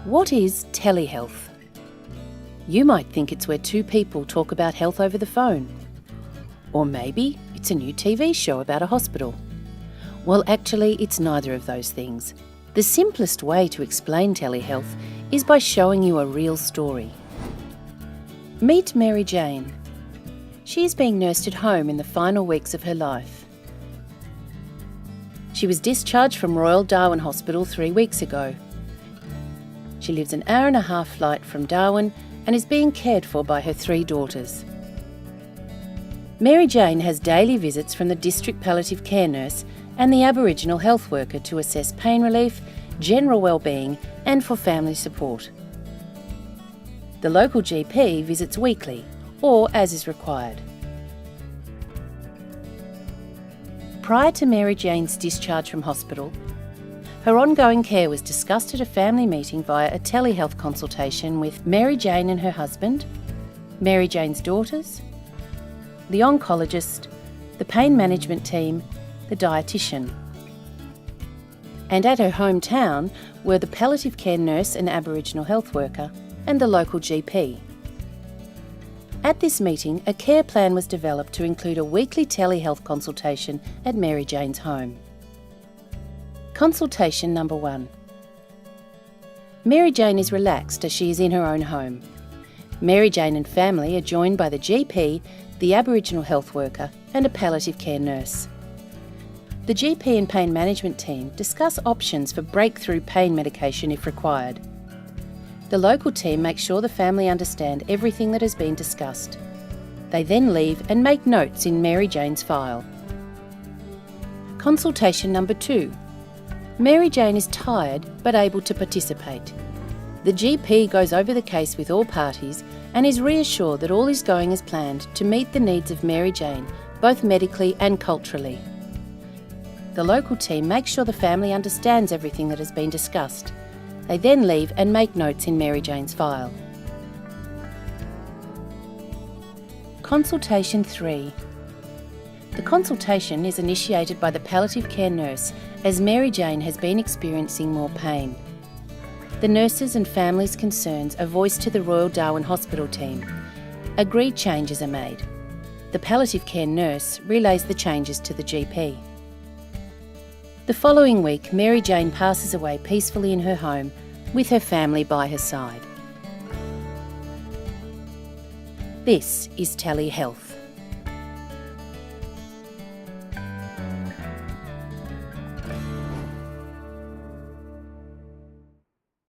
What is telehealth? You might think it's where two people talk about health over the phone. Or maybe it's a new TV show about a hospital. Well, actually, it's neither of those things. The simplest way to explain telehealth is by showing you a real story. Meet Mary Jane. She is being nursed at home in the final weeks of her life. She was discharged from Royal Darwin Hospital 3 weeks ago. She lives an hour-and-a-half flight from Darwin and is being cared for by her 3 daughters. Mary Jane has daily visits from the District Palliative Care Nurse and the Aboriginal Health Worker to assess pain relief, general wellbeing and for family support. The local GP visits weekly or as is required. Prior to Mary Jane's discharge from hospital, her ongoing care was discussed at a family meeting via a telehealth consultation with Mary Jane and her husband, Mary Jane's daughters, the oncologist, the pain management team, the dietitian. And at her hometown were the palliative care nurse and Aboriginal health worker and the local GP. At this meeting, a care plan was developed to include a weekly telehealth consultation at Mary Jane's home. Consultation number 1. Mary Jane is relaxed as she is in her own home. Mary Jane and family are joined by the GP, the Aboriginal health worker and a palliative care nurse. The GP and pain management team discuss options for breakthrough pain medication if required. The local team makes sure the family understand everything that has been discussed. They then leave and make notes in Mary Jane's file. Consultation number 2. Mary Jane is tired but able to participate. The GP goes over the case with all parties and is reassured that all is going as planned to meet the needs of Mary Jane, both medically and culturally. The local team makes sure the family understands everything that has been discussed. They then leave and make notes in Mary Jane's file. Consultation 3. The consultation is initiated by the palliative care nurse as Mary Jane has been experiencing more pain. The nurses and families' concerns are voiced to the Royal Darwin Hospital team. Agreed changes are made. The palliative care nurse relays the changes to the GP. The following week, Mary Jane passes away peacefully in her home with her family by her side. This is Telehealth.